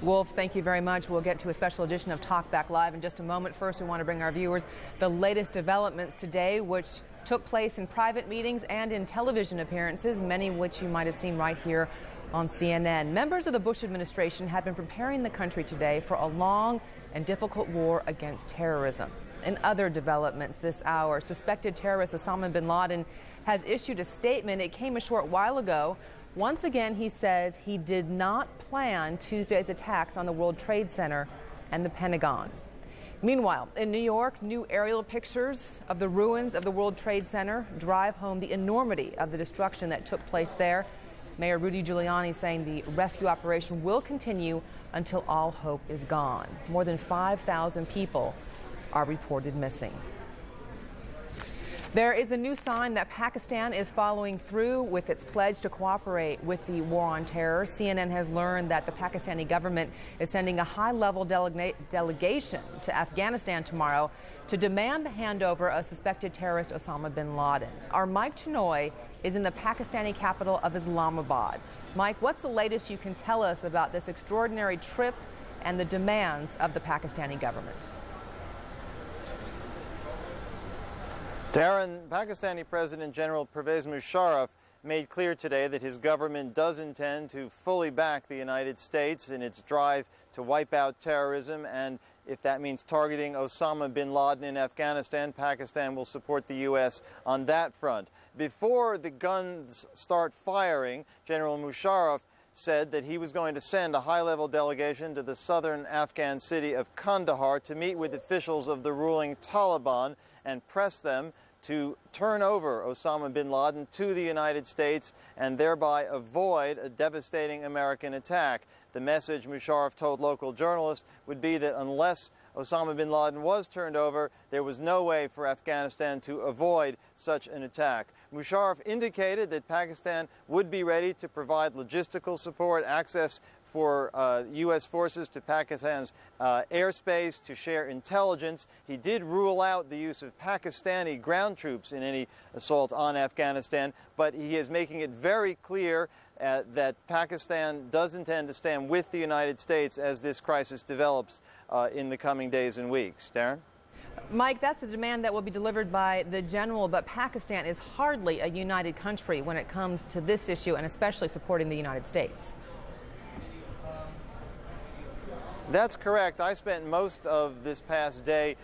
Wolf, thank you very much. We'll get to a special edition of Talk Back Live in just a moment. First, we want to bring our viewers the latest developments today, which took place in private meetings and in television appearances, many of which you might have seen right here on CNN. Members of the Bush administration have been preparing the country today for a long and difficult war against terrorism. In other developments this hour, suspected terrorist Osama bin Laden has issued a statement. It came a short while ago. Once again, he says he did not plan Tuesday's attacks on the World Trade Center and the Pentagon. Meanwhile, in New York, new aerial pictures of the ruins of the World Trade Center drive home the enormity of the destruction that took place there. Mayor Rudy Giuliani saying the rescue operation will continue until all hope is gone. More than 5,000 people are reported missing. There is a new sign that Pakistan is following through with its pledge to cooperate with the war on terror. CNN has learned that the Pakistani government is sending a high-level delegation to Afghanistan tomorrow to demand the handover of suspected terrorist Osama bin Laden. Our Mike Chinoy is in the Pakistani capital of Islamabad. Mike, what's the latest you can tell us about this extraordinary trip and the demands of the Pakistani government? Darren, Pakistani President General Pervez Musharraf made clear today that his government does intend to fully back the United States in its drive to wipe out terrorism, and if that means targeting Osama bin Laden in Afghanistan, Pakistan will support the U.S. on that front. Before the guns start firing, General Musharraf said that he was going to send a high-level delegation to the southern Afghan city of Kandahar to meet with officials of the ruling Taliban and press them to turn over Osama bin Laden to the United States and thereby avoid a devastating American attack. The message, Musharraf told local journalists, would be that unless Osama bin Laden was turned over, there was no way for Afghanistan to avoid such an attack. Musharraf indicated that Pakistan would be ready to provide logistical support, access for U.S. forces to Pakistan's airspace to share intelligence. He did rule out the use of Pakistani ground troops in any assault on Afghanistan, but he is making it very clear that Pakistan does intend to stand with the United States as this crisis develops in the coming days and weeks. Darren? Mike, that's a demand that will be delivered by the general, but Pakistan is hardly a united country when it comes to this issue, and especially supporting the United States. That's correct. I spent most of this past day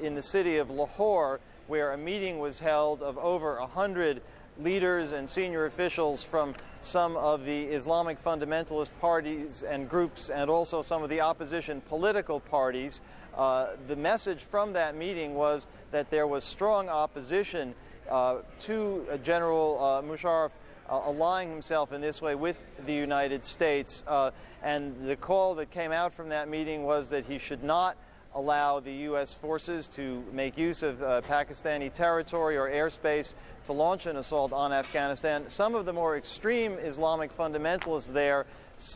in the city of Lahore, where a meeting was held of over 100 leaders and senior officials from some of the Islamic fundamentalist parties and groups and also some of the opposition political parties. The message from that meeting was that there was strong opposition to General Musharraf allying himself in this way with the United States. And the call that came out from that meeting was that he should not allow the U.S. forces to make use of Pakistani territory or airspace to launch an assault on Afghanistan. Some of the more extreme Islamic fundamentalists there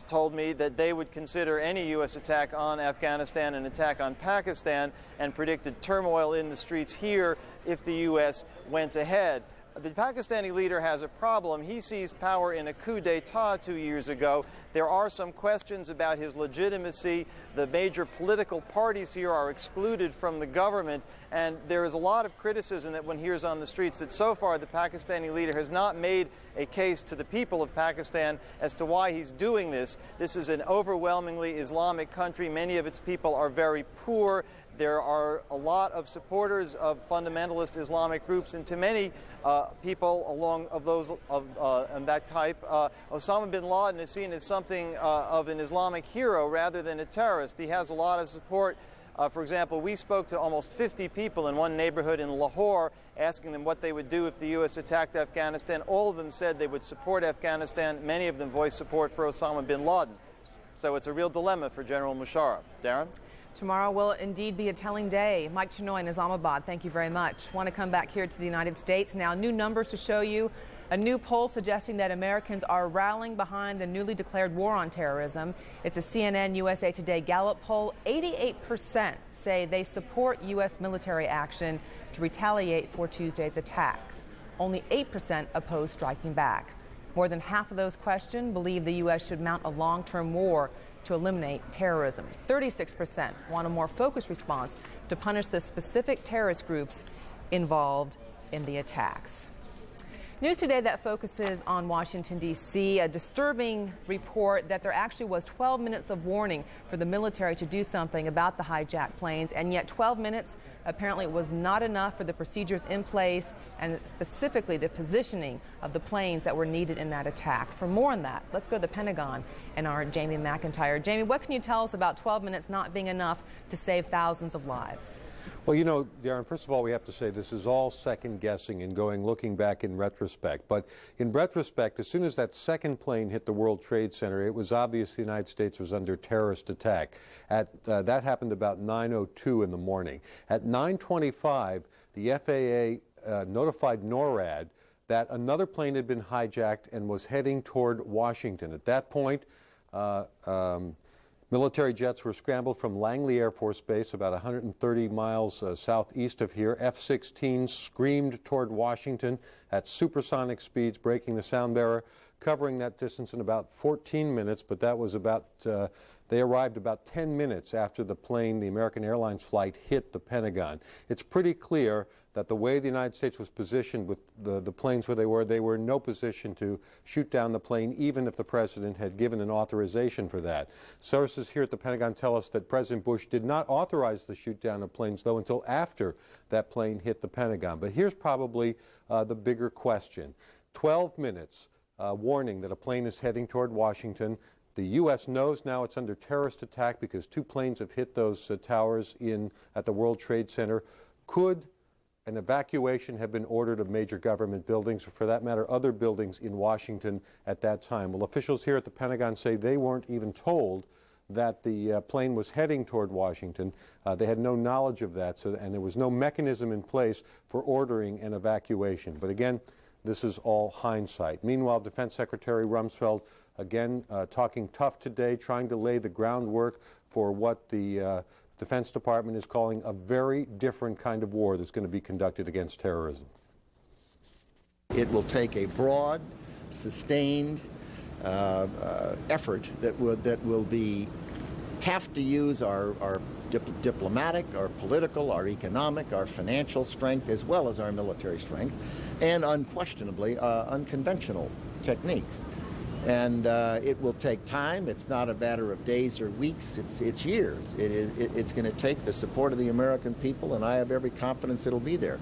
told me that they would consider any U.S. attack on Afghanistan an attack on Pakistan and predicted turmoil in the streets here if the U.S. went ahead. The Pakistani leader has a problem. He seized power in a coup d'etat 2 years ago. There are some questions about his legitimacy. The major political parties here are excluded from the government, and there is a lot of criticism that one hears on the streets that so far the Pakistani leader has not made a case to the people of Pakistan as to why he's doing this. This is an overwhelmingly Islamic country. Many of its people are very poor. There are a lot of supporters of fundamentalist Islamic groups, and to many people along of those of that type, Osama bin Laden is seen as something of an Islamic hero rather than a terrorist. He has a lot of support. For example, we spoke to almost 50 people in one neighborhood in Lahore, asking them what they would do if the U.S. attacked Afghanistan. All of them said they would support Afghanistan. Many of them voiced support for Osama bin Laden. So it's a real dilemma for General Musharraf. Darren? Tomorrow will indeed be a telling day. Mike Chinoy in Islamabad, thank you very much. Want to come back here to the United States. Now, new numbers to show you. A new poll suggesting that Americans are rallying behind the newly declared war on terrorism. It's a CNN USA Today Gallup poll. 88% say they support U.S. military action to retaliate for Tuesday's attacks. Only 8% oppose striking back. More than half of those questioned believe the U.S. should mount a long-term war to eliminate terrorism. 36% want a more focused response to punish the specific terrorist groups involved in the attacks. News today that focuses on Washington, D.C., a disturbing report that there actually was 12 minutes of warning for the military to do something about the hijacked planes, and yet 12 minutes apparently was not enough for the procedures in place and specifically the positioning of the planes that were needed in that attack. For more on that, let's go to the Pentagon and our Jamie McIntyre. Jamie, what can you tell us about 12 minutes not being enough to save thousands of lives? Well, you know, Darren, first of all, we have to say this is all second guessing and looking back in retrospect. But in retrospect, as soon as that second plane hit the World Trade Center, it was obvious the United States was under terrorist attack. That happened about 9:02 in the morning. At 9:25, the FAA notified NORAD that another plane had been hijacked and was heading toward Washington. At that point, military jets were scrambled from Langley Air Force Base, about 130 miles southeast of here. F-16s screamed toward Washington at supersonic speeds, breaking the sound barrier, covering that distance in about 14 minutes, but that was about, they arrived about 10 minutes after the plane, the American Airlines flight, hit the Pentagon. It's pretty clear that the way the United States was positioned with the planes where they were in no position to shoot down the plane, even if the president had given an authorization for that. Sources here at the Pentagon tell us that President Bush did not authorize the shoot down of planes, though, until after that plane hit the Pentagon. But here's probably the bigger question. 12 minutes warning that a plane is heading toward Washington. The U.S. knows now it's under terrorist attack because two planes have hit those towers at the World Trade Center. Could an evacuation have been ordered of major government buildings, or for that matter, other buildings in Washington at that time? Well, officials here at the Pentagon say they weren't even told that the plane was heading toward Washington. They had no knowledge of that, and there was no mechanism in place for ordering an evacuation. But again, this is all hindsight. Meanwhile, Defense Secretary Rumsfeld, again, talking tough today, trying to lay the groundwork for what the Defense Department is calling a very different kind of war that's going to be conducted against terrorism. It will take a broad, sustained effort that will have to use our diplomatic, our political, our economic, our financial strength, as well as our military strength, and unquestionably unconventional techniques. And it will take time. It's not a matter of days or weeks. It's years. It's going to take the support of the American people, and I have every confidence it'll be there.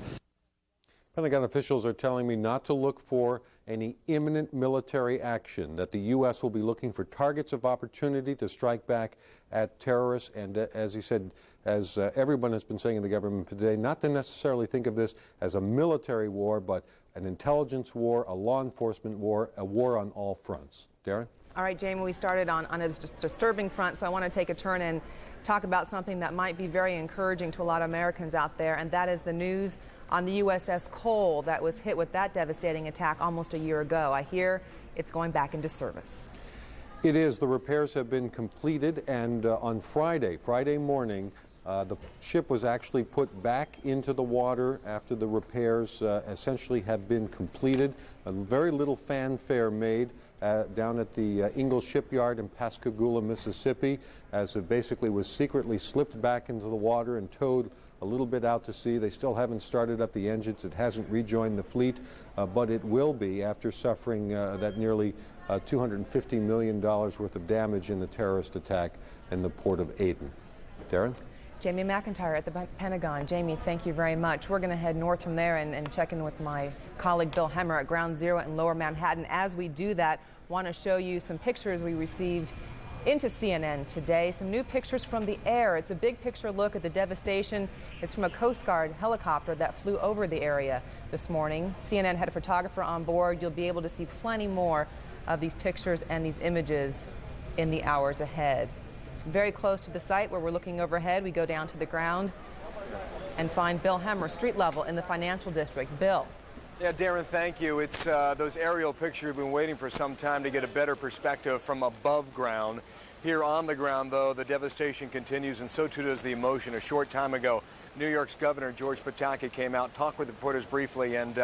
Pentagon officials are telling me not to look for any imminent military action, that the U.S. will be looking for targets of opportunity to strike back at terrorists, and as he said, as everyone has been saying in the government today, not to necessarily think of this as a military war, but an intelligence war, a law enforcement war, a war on all fronts. Darren? All right, Jamie, we started on a disturbing front, so I want to take a turn and talk about something that might be very encouraging to a lot of Americans out there, and that is the news on the USS Cole that was hit with that devastating attack almost a year ago. I hear it's going back into service. It is. The repairs have been completed, and on Friday morning, the ship was actually put back into the water after the repairs essentially have been completed. Very little fanfare made down at the Ingalls Shipyard in Pascagoula, Mississippi, as it basically was secretly slipped back into the water and towed a little bit out to sea. They still haven't started up the engines. It hasn't rejoined the fleet, but it will be after suffering that nearly $250 million worth of damage in the terrorist attack in the port of Aden. Darren? Jamie McIntyre at the Pentagon. Jamie, thank you very much. We're going to head north from there and check in with my colleague Bill Hemmer at Ground Zero in Lower Manhattan. As we do that, want to show you some pictures we received into CNN today. Some new pictures from the air. It's a big picture look at the devastation. It's from a Coast Guard helicopter that flew over the area this morning. CNN had a photographer on board. You'll be able to see plenty more of these pictures and these images in the hours ahead. Very close to the site where we're looking overhead, we go down to the ground and find Bill Hemmer, street level in the financial district. Bill. Yeah, Darren, thank you. It's those aerial pictures we've been waiting for some time to get a better perspective from above ground. Here on the ground, though, the devastation continues, and so too does the emotion. A short time ago, New York's Governor George Pataki came out, talked with reporters briefly, and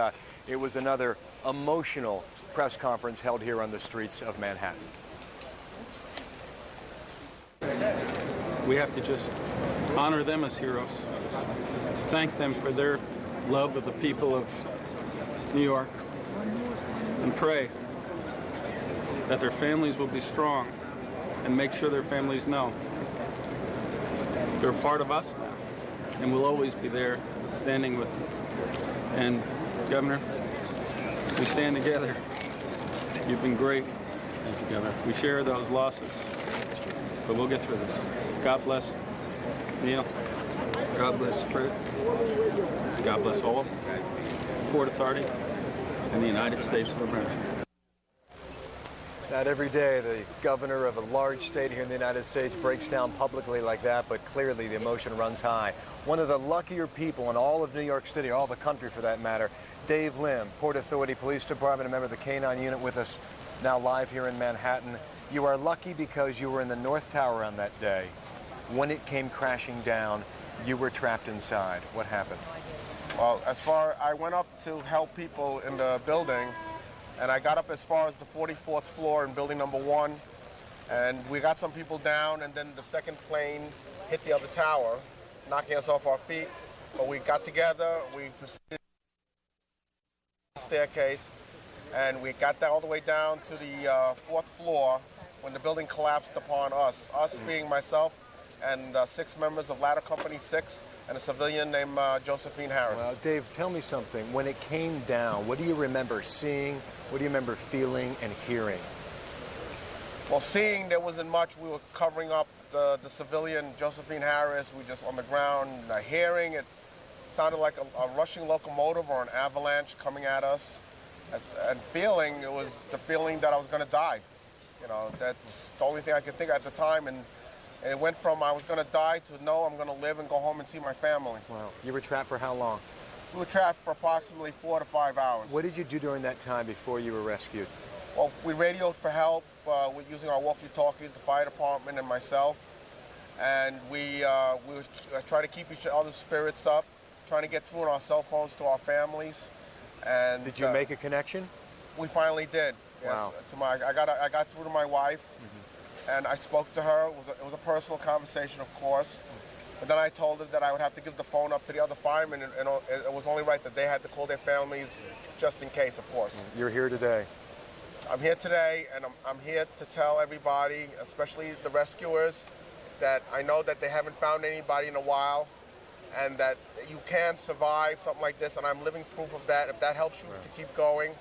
it was another emotional press conference held here on the streets of Manhattan. We have to just honor them as heroes, thank them for their love of the people of New York, and pray that their families will be strong, and make sure their families know they're a part of us now, and we'll always be there standing with them. And Governor, we stand together. You've been great. Thank you, Governor. We share those losses, but we'll get through this. God bless Neil. God bless Fred. God bless all of them. Port Authority and the United States of America. Not every day the governor of a large state here in the United States breaks down publicly like that, but clearly the emotion runs high. One of the luckier people in all of New York City, all the country for that matter, Dave Lim, Port Authority Police Department, a member of the K-9 unit with us now live here in Manhattan. You are lucky because you were in the North Tower on that day. When it came crashing down, you were trapped inside. What happened? Well, I went up to help people in the building, and I got up as far as the 44th floor in building number 1, and we got some people down, and then the second plane hit the other tower, knocking us off our feet. But we got together, we proceeded the staircase, and we got that all the way down to the 4th floor when the building collapsed upon us. Us being myself and 6 members of Ladder Company 6 and a civilian named Josephine Harris. Well, Dave, tell me something. When it came down, what do you remember seeing? What do you remember feeling and hearing? Well, seeing, there wasn't much. We were covering up the civilian, Josephine Harris. We were just on the ground. Hearing, it sounded like a rushing locomotive or an avalanche coming at us. And feeling, it was the feeling that I was going to die. You know, that's the only thing I could think at the time. And it went from I was going to die to no, I'm going to live and go home and see my family. Wow. You were trapped for how long? We were trapped for approximately 4 to 5 hours. What did you do during that time before you were rescued? Well, we radioed for help with using our walkie-talkies, the fire department and myself. And we would try to keep each other's spirits up, trying to get through on our cell phones to our families. And did you make a connection? We finally did. Yes. Wow. I got through to my wife. And I spoke to her. It was a personal conversation, of course. But then I told her that I would have to give the phone up to the other firemen, and it was only right that they had to call their families just in case, of course. You're here today. I'm here today, and I'm here to tell everybody, especially the rescuers, that I know that they haven't found anybody in a while, and that you can survive something like this, and I'm living proof of that. If that helps you to keep going,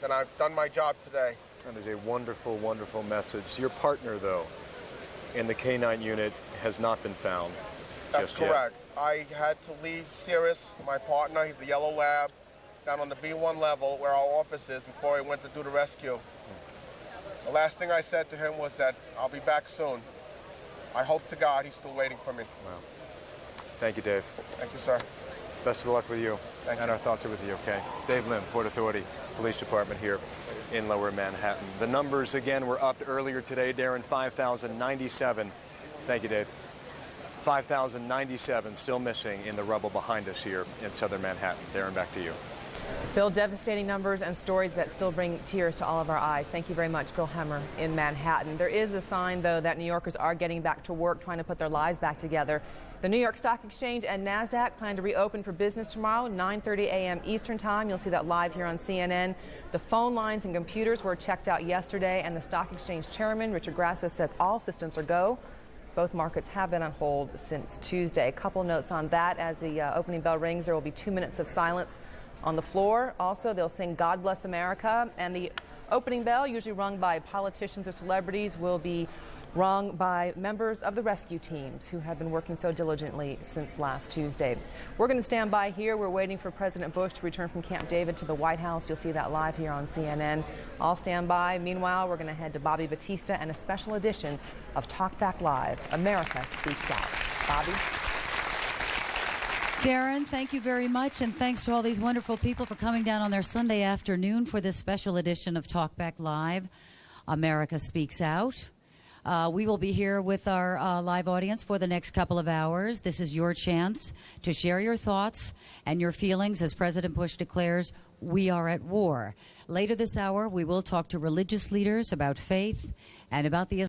then I've done my job today. That is a wonderful, wonderful message. Your partner, though, in the K-9 unit has not been found. That's correct. I had to leave Cirrus, my partner, he's the Yellow Lab, down on the B1 level where our office is before I went to do the rescue. The last thing I said to him was that I'll be back soon. I hope to God he's still waiting for me. Wow. Thank you, Dave. Thank you, sir. Best of luck with you. Thank you. And our thoughts are with you, okay? Dave Lim, Port Authority Police Department here in Lower Manhattan. The numbers, again, were upped earlier today, Darren, 5,097. Thank you, Dave. 5,097 still missing in the rubble behind us here in southern Manhattan. Darren, back to you. Bill, devastating numbers and stories that still bring tears to all of our eyes. Thank you very much, Bill Hemmer in Manhattan. There is a sign, though, that New Yorkers are getting back to work, trying to put their lives back together. The New York Stock Exchange and NASDAQ plan to reopen for business tomorrow, 9:30 a.m. Eastern Time. You'll see that live here on CNN. The phone lines and computers were checked out yesterday, and the Stock Exchange chairman, Richard Grasso, says all systems are go. Both markets have been on hold since Tuesday. A couple notes on that. As the opening bell rings, there will be 2 minutes of silence on the floor. Also, they'll sing God Bless America. And the opening bell, usually rung by politicians or celebrities, will be rung by members of the rescue teams who have been working so diligently since last Tuesday. We're going to stand by here. We're waiting for President Bush to return from Camp David to the White House. You'll see that live here on CNN. I'll stand by. Meanwhile, we're going to head to Bobby Batista and a special edition of Talk Back Live, America Speaks Out. Bobby? Darren, thank you very much, and thanks to all these wonderful people for coming down on their Sunday afternoon for this special edition of Talk Back Live, America Speaks Out. We will be here with our live audience for the next couple of hours. This is your chance to share your thoughts and your feelings as President Bush declares we are at war. Later this hour, we will talk to religious leaders about faith and about the